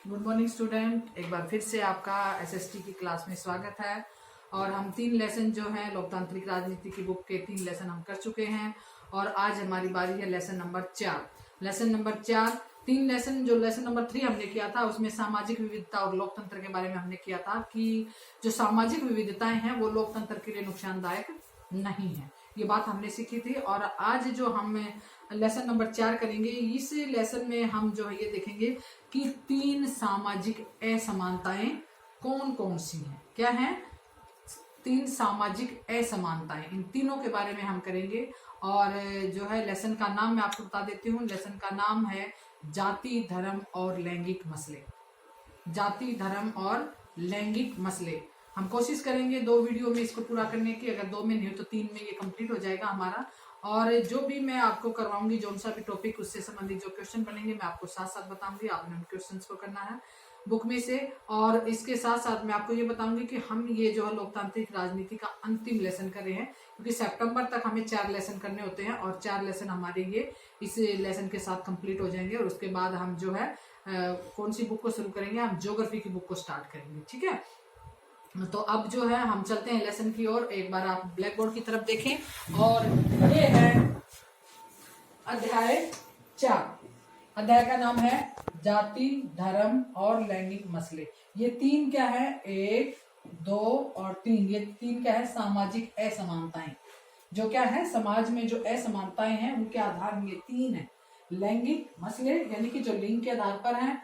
Good morning student, एक बार फिर से आपका एसएसटी की क्लास में स्वागत है। और हम 3 लेसन जो हैं लोकतांत्रिक राजनीति की बुक के 3 लेसन हम कर चुके हैं और आज हमारी बारी है lesson number 4। Lesson number 4 3 lesson, जो लेसन नंबर 3 हमने किया था उसमें सामाजिक विविधता और लोकतंत्र के बारे में हमने किया था कि जो सामाजिक विविधताएं हैं वो लोकतंत्र के लिए नुकसानदायक नहीं है, ये बात हमने सीखी थी। और आज जो हम लेसन नंबर 4 करेंगे, इस लेसन में हम जो है ये देखेंगे कि 3 सामाजिक असमानताएं कौन कौन सी हैं। क्या है? 3 सामाजिक असमानताएं, इन तीनों के बारे में हम करेंगे। और जो है लेसन का नाम मैं आपको बता देती हूँ। लेसन का नाम है जाति, धर्म और लैंगिक मसले। जाति, धर्म और लैंगिक मसले। हम कोशिश करेंगे 2 वीडियो में इसको पूरा करने की, अगर 2 में नहीं हो तो 3 में ये कंप्लीट हो जाएगा हमारा। और जो भी मैं आपको करवाऊंगी, जो सा भी टॉपिक उससे संबंधित जो क्वेश्चन बनेंगे मैं आपको साथ साथ बताऊंगी, आपने उन क्वेश्चंस को करना है बुक में से। और इसके साथ साथ मैं आपको ये बताऊंगी कि हम ये जो है लोकतांत्रिक राजनीति का अंतिम लेसन कर रहे हैं, क्योंकि सितंबर तक हमें 4 लेसन करने होते हैं और 4 लेसन हमारे ये इस लेसन के साथ कंप्लीट हो जाएंगे। और उसके बाद हम जो है कौन सी बुक को शुरू करेंगे? हम ज्योग्राफी की बुक को स्टार्ट करेंगे, ठीक है। तो अब जो है हम चलते हैं लेसन की ओर। एक बार आप ब्लैक बोर्ड की तरफ देखें और ये है अध्याय 4। अध्याय का नाम है जाति, धर्म और लैंगिक मसले। ये 3 क्या है? 1, 2 और 3। ये 3 क्या है? सामाजिक असमानताएं। जो क्या है समाज में जो असमानताएं हैं उनके आधार में ये 3 है। लैंगिक मसले यानी कि जो लिंग के आधार पर है,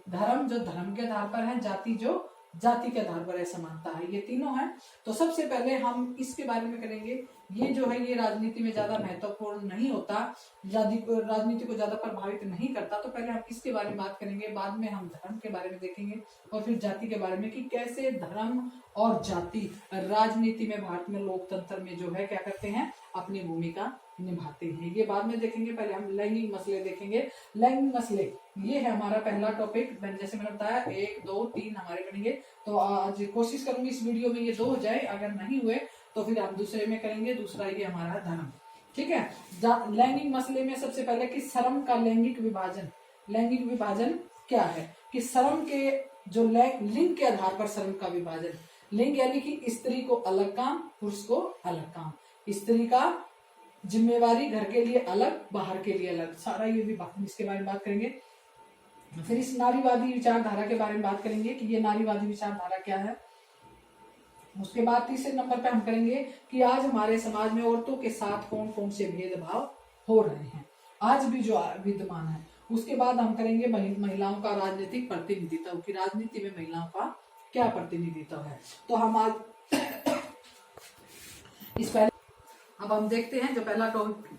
धर्म जो धर्म के आधार पर है, जाति जो जाति के आधार पर असमानता है, ये तीनों है। तो सबसे पहले हम इसके बारे में करेंगे। ये जो है ये राजनीति में ज्यादा महत्वपूर्ण नहीं होता, राजनीति को ज्यादा प्रभावित नहीं करता। तो पहले हम इसके बारे में बात करेंगे, बाद में हम धर्म के बारे में देखेंगे और फिर जाति के बारे में कि कैसे धर्म और जाति राजनीति में, भारत में लोकतंत्र में जो है क्या करते हैं, अपनी भूमिका निभाते हैं। ये बाद में देखेंगे, पहले हम लैंगिक मसले देखेंगे। लैंगिक मसले ये है हमारा पहला टॉपिक। जैसे मैंने बताया 1, 2, 3 हमारे बनेंगे। तो आज कोशिश करूंगी इस वीडियो में ये 2 हो जाए, अगर नहीं हुए तो फिर हम दूसरे में करेंगे। दूसरा ये हमारा धर्म, ठीक है। लैंगिक मसले में सबसे पहले कि श्रम का लैंगिक विभाजन। लैंगिक विभाजन क्या है? कि श्रम के जो लिंग के आधार पर श्रम का विभाजन। लिंग यानी कि स्त्री को अलग काम, पुरुष को अलग काम। स्त्री का जिम्मेवारी घर के लिए अलग, बाहर के लिए अलग, सारा ये भी इसके बारे में बात करेंगे। फिर इस नारीवादी विचारधारा के बारे में बात करेंगे कि ये नारीवादी विचारधारा क्या है। उसके बाद तीसरे नंबर पे हम करेंगे कि आज हमारे समाज में औरतों के साथ कौन कौन से भेदभाव हो रहे हैं, आज भी जो विद्यमान है। उसके बाद हम करेंगे महिलाओं का राजनीतिक प्रतिनिधित्व, की राजनीति में महिलाओं का क्या प्रतिनिधित्व है। तो हम आज इस पहले अब हम देखते हैं जो पहला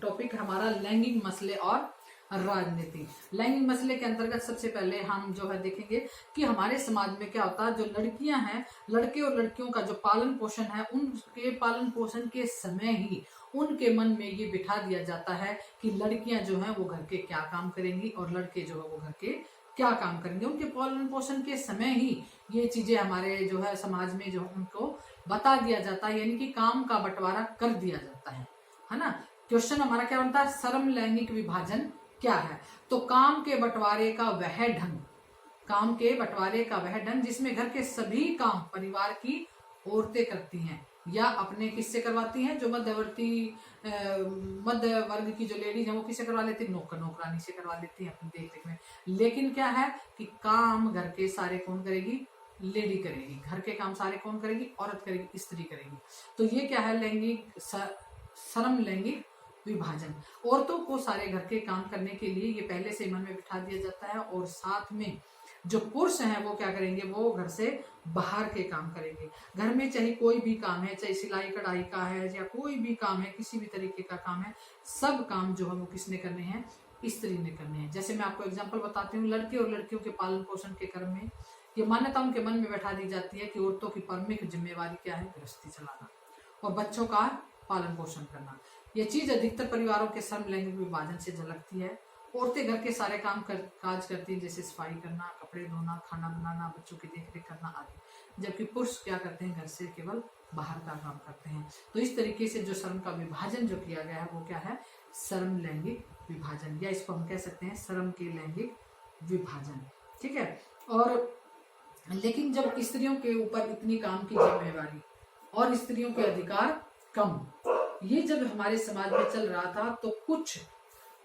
टॉपिक हमारा लैंगिक मसले और राजनीति। लैंगिक मसले के अंतर्गत सबसे पहले हम जो है देखेंगे कि हमारे समाज में क्या होता है। जो लड़कियां हैं, लड़के और लड़कियों का जो पालन पोषण है, उनके पालन पोषण के समय ही उनके मन में ये बिठा दिया जाता है कि लड़कियां जो हैं वो घर के क्या काम करेंगी और लड़के जो है वो घर के क्या काम करेंगे। उनके पालन पोषण के समय ही ये चीजें हमारे जो है समाज में जो उनको बता दिया जाता है, यानी कि काम का बंटवारा कर दिया जाता है ना। क्वेश्चन हमारा क्या बनता है? श्रम लैंगिक विभाजन क्या है? तो काम के बंटवारे का वह ढंग, काम के बंटवारे का वह ढंग जिसमें घर के सभी काम परिवार की औरतें करती हैं या अपने किससे करवाती हैं। जो मध्य वर्ग की जो लेडीज है वो किससे करवा लेती है? नौकरानी से करवा लेती है अपनी देख रेख में। लेकिन क्या है कि काम घर के सारे कौन करेगी? लेडी करेगी। घर के काम सारे कौन करेगी? औरत करेगी, स्त्री करेगी। तो ये क्या है? लैंगिक श्रम लैंगिक विभाजन। औरतों को सारे घर के काम करने के लिए ये पहले से मन में बिठा दिया जाता है और साथ में जो पुरुष हैं वो क्या करेंगे? वो घर से बाहर के काम करेंगे। घर में चाहे कोई भी काम है, चाहे सिलाई कढ़ाई का है या कोई भी काम है, किसी भी तरीके का काम है, सब काम जो है वो किसने करने हैं? स्त्री ने करने हैं। जैसे मैं आपको एग्जांपल बताती हूँ, लड़के और लड़कियों के पालन पोषण के क्रम में ये मान्यता उनके मन में बैठा दी जाती है कि औरतों की प्रमुख जिम्मेवारी क्या है? गृहस्थी चलाना और बच्चों का पालन पोषण करना। ये चीज अधिकतर परिवारों के श्रम लैंगिक विभाजन से झलकती है। औरतें घर के सारे काम काज करती हैं, जैसे सफाई करना, कपड़े धोना, खाना बनाना, बच्चों की देखरेख करना आदि, जबकि पुरुष क्या करते हैं? घर से केवल बाहर का काम करते हैं। तो इस तरीके से जो श्रम का विभाजन जो किया गया है वो क्या है? श्रम लैंगिक विभाजन, या इसको हम कह सकते हैं श्रम के लैंगिक विभाजन। ठीक है। और लेकिन जब स्त्रियों के ऊपर इतनी काम की जिम्मेवारी और स्त्रियों के अधिकार कम, ये जब हमारे समाज में चल रहा था, तो कुछ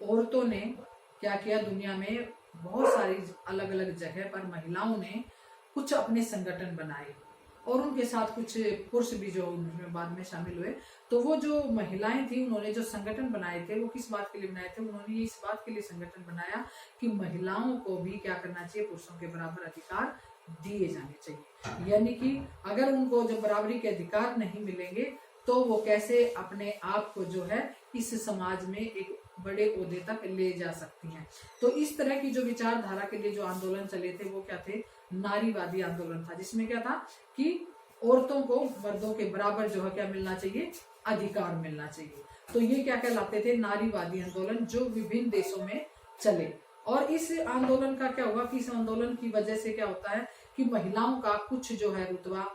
औरतों ने क्या किया, दुनिया में बहुत सारी अलग अलग जगह पर महिलाओं ने कुछ अपने संगठन बनाए, और उनके साथ कुछ पुरुष भी जो उनमें बाद में शामिल हुए। तो वो जो महिलाएं थी, उन्होंने जो संगठन बनाए थे, वो किस बात के लिए बनाए थे? उन्होंने इस बात के लिए संगठन बनाया कि महिलाओं को भी क्या करना चाहिए, पुरुषों के बराबर अधिकार दिए जाने चाहिए। यानी कि अगर उनको जब बराबरी के अधिकार नहीं मिलेंगे, तो वो कैसे अपने आप को जो है इस समाज में एक बड़े ओहदे तक ले जा सकती हैं। तो इस तरह की जो विचारधारा के लिए जो आंदोलन चले थे, वो क्या थे? नारीवादी आंदोलन था, जिसमें क्या था कि औरतों को मर्दों के बराबर जो है क्या मिलना चाहिए, अधिकार मिलना चाहिए। तो ये क्या कहलाते थे? नारीवादी आंदोलन, जो विभिन्न देशों में चले। और इस आंदोलन का क्या हुआ कि इस आंदोलन की वजह से क्या होता है कि महिलाओं का कुछ जो है रुतबा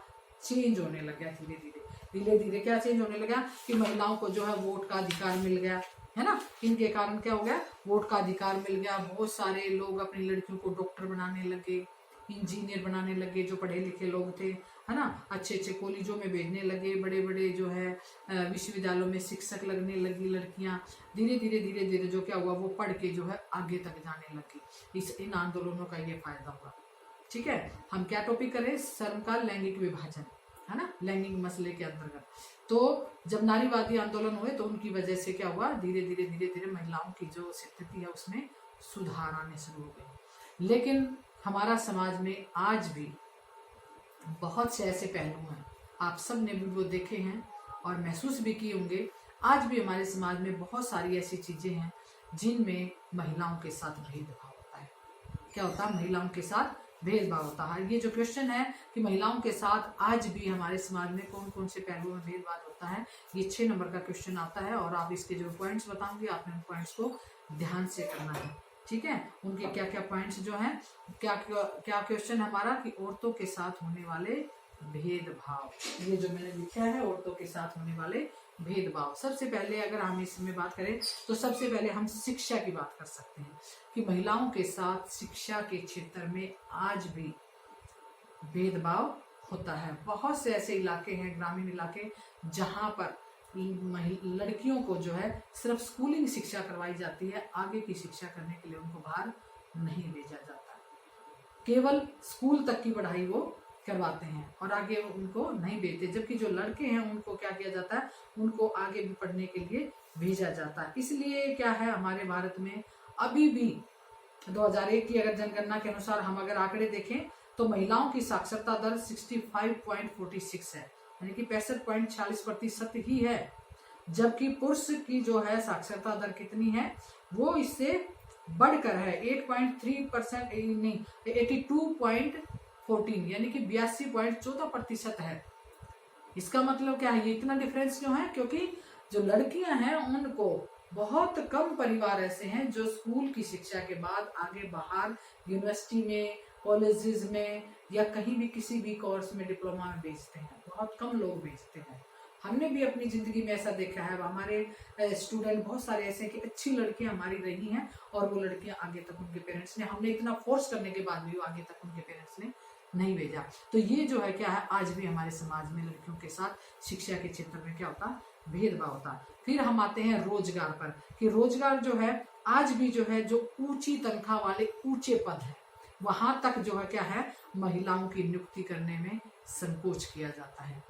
चेंज होने लग गया। धीरे धीरे क्या चेंज होने लगा कि महिलाओं को जो है वोट का अधिकार मिल गया, है ना। इनके कारण क्या हो गया, वोट का अधिकार मिल गया। बहुत सारे लोग अपनी लड़कियों को डॉक्टर बनाने लगे, इंजीनियर बनाने लगे, जो पढ़े लिखे लोग थे, है ना। अच्छे अच्छे कॉलेजों में भेजने लगे, बड़े बड़े जो है विश्वविद्यालयों में शिक्षक लगने लगी लड़कियां। धीरे धीरे जो क्या हुआ, वो पढ़ के जो है आगे तक जाने लगी। इन आंदोलनों का ये फायदा हुआ। ठीक है, हम क्या टॉपिक करें? श्रम का लैंगिक विभाजन, है ना, लैंगिक मसले के अंतर्गत। तो जब नारीवादी आंदोलन हुए, तो उनकी वजह से क्या हुआ, धीरे धीरे महिलाओं की जो स्थिति है उसमें सुधार आने शुरू हो गए। लेकिन हमारा समाज में आज भी बहुत से ऐसे पहलू हैं, आप सब ने भी वो देखे हैं और महसूस भी किए होंगे। आज भी हमारे समाज में बहुत सारी ऐसी चीजें हैं जिनमें महिलाओं के साथ भेदभाव होता है। क्या होता है? महिलाओं के साथ भेदभाव होता है। ये जो क्वेश्चन है कि महिलाओं के साथ आज भी हमारे समाज में कौन कौन से पहलुओं में भेदभाव होता है, ये 6 नंबर का क्वेश्चन आता है। और आप इसके जो पॉइंट्स बताऊंगी, आपने उन पॉइंट्स को ध्यान से करना है। ठीक है, उनके क्या क्या पॉइंट्स जो हैं, क्या क्या क्वेश्चन हमारा कि औरतों के साथ होने वाले भेदभाव, ये जो मैंने लिखा है, औरतों के साथ होने वाले भेदभाव। सबसे पहले अगर हम इसमें बात करें, तो सबसे पहले हम शिक्षा की बात कर सकते हैं कि महिलाओं के साथ शिक्षा के क्षेत्र में आज भी भेदभाव होता है। बहुत से ऐसे इलाके हैं, ग्रामीण इलाके, जहां पर लड़कियों को जो है सिर्फ स्कूलिंग शिक्षा करवाई जाती है, आगे की शिक्षा करने के लिए उनको बाहर नहीं भेजा जाता। केवल स्कूल तक की पढ़ाई वो करवाते हैं और आगे उनको नहीं भेजते। जबकि जो लड़के हैं उनको क्या किया जाता है, उनको आगे भी पढ़ने के लिए भेजा जाता है। इसलिए क्या है, हमारे भारत में अभी भी 2001 की अगर जनगणना के अनुसार हम अगर आंकड़े देखें, तो महिलाओं की साक्षरता दर 65.46 है, यानी कि 65.46% ही है। जबकि पुरुष की जो है साक्षरता दर कितनी है, वो इससे बढ़कर है 8.3% नहीं 82.14, यानी कि 82.14% है। इसका मतलब क्या है, ये इतना डिफरेंस क्यों है? क्योंकि जो लड़कियां हैं उनको बहुत कम परिवार ऐसे हैं जो स्कूल की शिक्षा के बाद आगे बाहर यूनिवर्सिटी में, कॉलेजेस में या कहीं भी किसी भी कोर्स में डिप्लोमा में भेजते हैं। बहुत कम लोग भेजते हैं। हमने भी अपनी जिंदगी में ऐसा देखा है। हमारे स्टूडेंट बहुत सारे ऐसे कि अच्छी लड़कियां हमारी रही हैं और वो लड़कियां आगे तक उनके पेरेंट्स ने, हमने इतना फोर्स करने के बाद भी वो आगे तक उनके पेरेंट्स ने नहीं भेजा। तो ये जो है क्या है, आज भी हमारे समाज में लड़कियों के साथ शिक्षा के क्षेत्र में क्या होता है, भेदभाव होता है। फिर हम आते हैं रोजगार पर, कि रोजगार जो है आज भी जो है, जो ऊंची तनख्वाह वाले ऊंचे पद है, वहां तक जो है क्या है, महिलाओं की नियुक्ति करने में संकोच किया जाता है।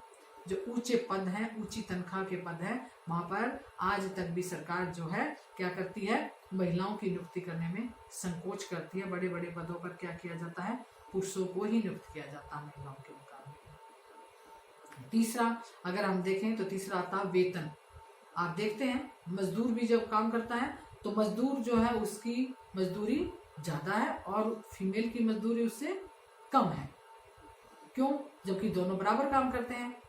जो ऊंचे पद हैं, ऊंची तनख्वाह के पद हैं, वहां पर आज तक भी सरकार जो है क्या करती है, महिलाओं की नियुक्ति करने में संकोच करती है। बड़े बड़े पदों पर क्या किया जाता है, पुरुषों को ही नियुक्त किया जाता है महिलाओं के मुकाबले। तीसरा अगर हम देखें तो तीसरा आता है वेतन। आप देखते हैं मजदूर भी जब काम करता है तो मजदूर जो है उसकी मजदूरी ज्यादा है और फीमेल की मजदूरी उससे कम है। क्यों? जबकि दोनों बराबर काम करते हैं।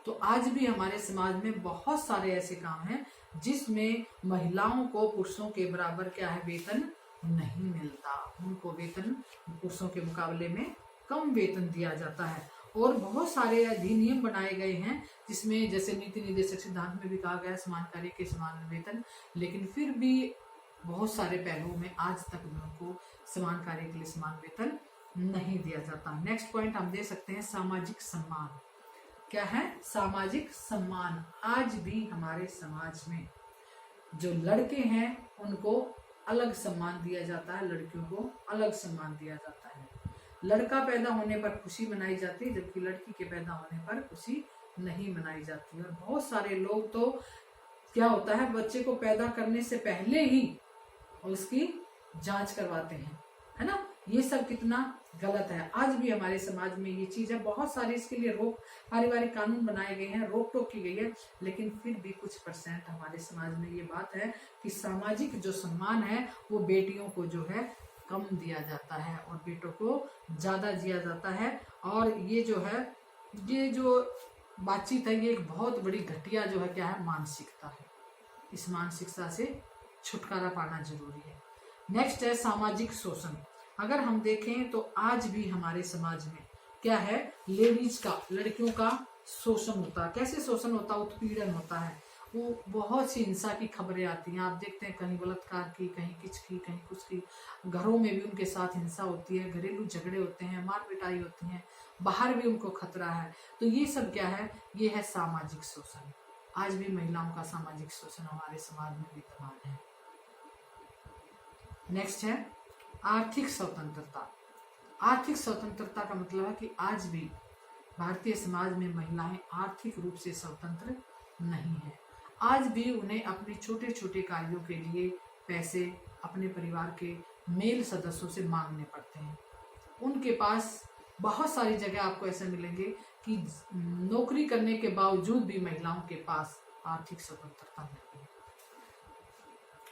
तो आज भी हमारे समाज में बहुत सारे ऐसे काम हैं जिसमें महिलाओं को पुरुषों के बराबर क्या है, वेतन नहीं मिलता। उनको वेतन पुरुषों के मुकाबले में कम वेतन दिया जाता है। और बहुत सारे अधिनियम बनाए गए हैं जिसमें जैसे नीति निर्देशक सिद्धांत में भी कहा गया है समान कार्य के समान वेतन, लेकिन फिर भी बहुत सारे पहलुओं में आज तक भी उनको समान कार्य के लिए समान वेतन नहीं दिया जाता। नेक्स्ट पॉइंट हम दे सकते हैं सामाजिक सम्मान। क्या है? सामाजिक सम्मान। आज भी हमारे समाज में जो लड़के हैं उनको अलग सम्मान दिया जाता है, लड़कियों को अलग सम्मान दिया जाता है। लड़का पैदा होने पर खुशी मनाई जाती है, जबकि लड़की के पैदा होने पर खुशी नहीं मनाई जाती। और बहुत सारे लोग तो क्या होता है, बच्चे को पैदा करने से पहले ही उसकी जांच करवाते हैं, है ना। ये सब कितना गलत है। आज भी हमारे समाज में ये चीज है। बहुत सारे इसके लिए रोक पारिवारिक कानून बनाए गए हैं, रोक टोक की गई है, लेकिन फिर भी कुछ परसेंट हमारे समाज में ये बात है कि सामाजिक जो सम्मान है वो बेटियों को जो है कम दिया जाता है और बेटों को ज्यादा दिया जाता है। और ये जो है, ये जो बातचीत है, ये एक बहुत बड़ी घटिया जो है क्या है, मानसिकता है। इस मानसिकता से छुटकारा पाना जरूरी है। नेक्स्ट है सामाजिक शोषण। अगर हम देखें तो आज भी हमारे समाज में क्या है, लेडीज का, लड़कियों का शोषण होता है। कैसे शोषण होता है? उत्पीड़न होता है। वो बहुत सी हिंसा की खबरें आती हैं, आप देखते हैं, कहीं बलात्कार की, कहीं किच की, कहीं कुछ की। घरों में भी उनके साथ हिंसा होती है, घरेलू झगड़े होते हैं, मार पिटाई होती है, बाहर भी उनको खतरा है। तो ये सब क्या है? ये है सामाजिक शोषण। आज भी महिलाओं का सामाजिक शोषण हमारे समाज में विद्यमान है। नेक्स्ट है आर्थिक स्वतंत्रता। आर्थिक स्वतंत्रता का मतलब है कि आज भी भारतीय समाज में महिलाएं आर्थिक रूप से स्वतंत्र नहीं है। आज भी उन्हें अपने छोटे छोटे कार्यों के लिए पैसे अपने परिवार के मेल सदस्यों से मांगने पड़ते हैं। उनके पास बहुत सारी जगह आपको ऐसे मिलेंगे कि नौकरी करने के बावजूद भी महिलाओं के पास आर्थिक स्वतंत्रता नहीं है।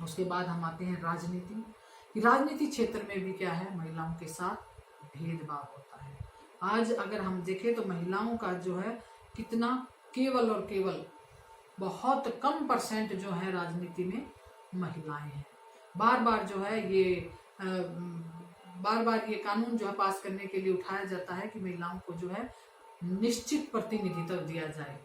उसके बाद हम आते हैं राजनीति। राजनीति क्षेत्र में भी क्या है, महिलाओं के साथ भेदभाव होता है। आज अगर हम देखें तो महिलाओं का जो है कितना, केवल और केवल बहुत कम परसेंट जो है राजनीति में महिलाएं हैं। बार बार जो है ये बार बार ये कानून जो है पास करने के लिए उठाया जाता है कि महिलाओं को जो है निश्चित प्रतिनिधित्व दिया जाए,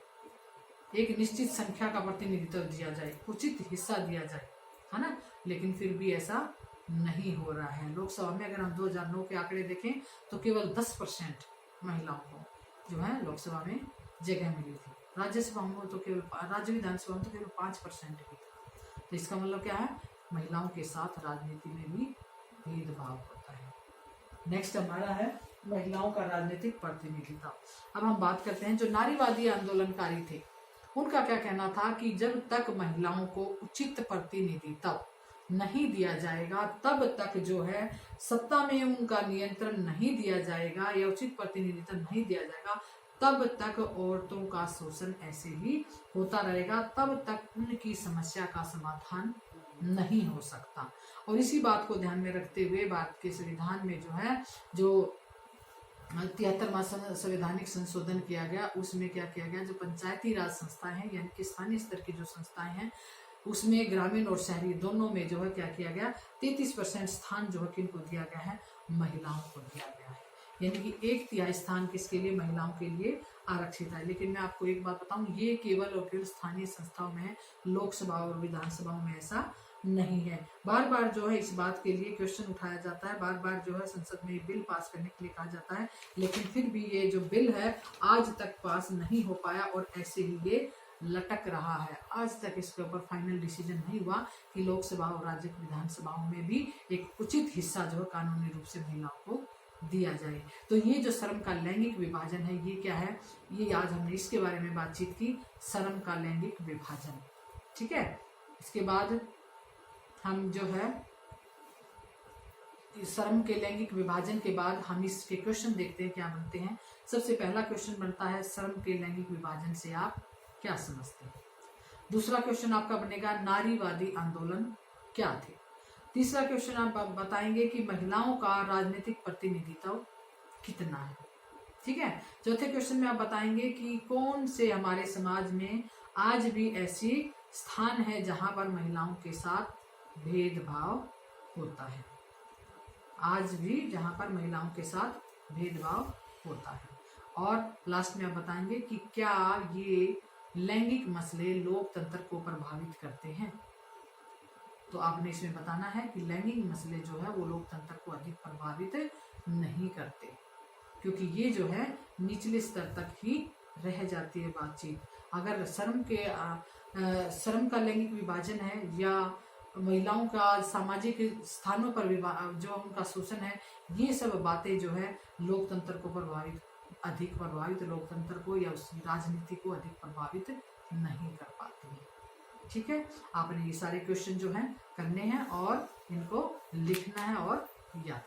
एक निश्चित संख्या का प्रतिनिधित्व दिया जाए, उचित हिस्सा दिया जाए, है ना। लेकिन फिर भी ऐसा नहीं हो रहा है। लोकसभा में अगर हम 2009 के आंकड़े देखें तो केवल 10% महिलाओं को जो है लोकसभा में जगह मिली थी। राज्यसभा में तो केवल, राज्य विधानसभा में तो केवल 5% भी था। तो इसका मतलब क्या है, महिलाओं के साथ राजनीति में भी भेदभाव होता है। नेक्स्ट हमारा है महिलाओं का राजनीतिक प्रतिनिधित्व। अब हम बात करते हैं जो नारीवादी आंदोलनकारी थे, उनका क्या कहना था कि जब तक महिलाओं को उचित प्रतिनिधित्व नहीं दिया जाएगा, तब तक जो है सत्ता में उनका नियंत्रण नहीं दिया जाएगा या उचित प्रतिनिधित्व नहीं दिया जाएगा, तब तक औरतों का शोषण ऐसे ही होता रहेगा, तब तक उनकी समस्या का समाधान नहीं हो सकता। और इसी बात को ध्यान में रखते हुए भारत के संविधान में जो है, जो 73वां संवैधानिक संशोधन किया गया, उसमें क्या किया गया, जो पंचायती राज संस्थाएं हैं यानी कि स्थानीय स्तर की जो संस्थाएं हैं, उसमें ग्रामीण और शहरी दोनों में जो है क्या किया गया, 33% स्थान जो है किनको दिया गया है, महिलाओं को दिया गया है। यानी कि 1/3 स्थान किसके लिए, महिलाओं के लिए आरक्षित है। लेकिन मैं आपको एक बात बताऊं, ये केवल और केवल स्थानीय संस्थाओं में है, लोकसभा और विधानसभाओं में ऐसा नहीं है। बार बार जो है इस बात के लिए क्वेश्चन उठाया जाता है, बार बार जो है संसद में बिल पास करने के लिए कहा जाता है, लेकिन फिर भी ये जो बिल है आज तक पास नहीं हो पाया और ऐसे ही ये लटक रहा है। आज तक इसके ऊपर फाइनल डिसीजन नहीं हुआ कि लोकसभा और राज्य विधानसभाओं में भी एक उचित हिस्सा जो है कानूनी रूप से महिलाओं को दिया जाए। तो ये जो श्रम का लैंगिक विभाजन है, ये क्या है, ये आज हमने इसके बारे में बातचीत की, श्रम का लैंगिक विभाजन। ठीक है, इसके बाद हम जो है श्रम के लैंगिक विभाजन के बाद हम इसके क्वेश्चन देखते हैं क्या बनते हैं। सबसे पहला क्वेश्चन बनता है, श्रम के लैंगिक विभाजन से आप क्या समझते हैं। दूसरा क्वेश्चन आपका बनेगा, नारीवादी आंदोलन क्या थे। तीसरा क्वेश्चन आप बताएंगे कि महिलाओं का राजनीतिक प्रतिनिधित्व कितना है। ठीक है, चौथे क्वेश्चन में आप बताएंगे कि कौन से हमारे समाज में आज भी ऐसी स्थान है जहां पर महिलाओं के साथ भेदभाव होता है, आज भी जहां पर महिलाओं के साथ भेदभाव होता है। और लास्ट में आप बताएंगे कि क्या ये लैंगिक मसले लोकतंत्र को प्रभावित करते हैं। तो आपने इसमें बताना है कि लैंगिक मसले जो है वो लोकतंत्र को अधिक प्रभावित नहीं करते, क्योंकि ये जो है निचले स्तर तक ही रह जाती है बातचीत। अगर श्रम का लैंगिक विभाजन है या महिलाओं का सामाजिक स्थानों पर जो उनका शोषण है, ये सब बातें जो है लोकतंत्र को अधिक प्रभावित लोकतंत्र को या उस राजनीति को अधिक प्रभावित नहीं कर पाती है। ठीक है, आपने ये सारे क्वेश्चन जो हैं करने हैं और इनको लिखना है और याद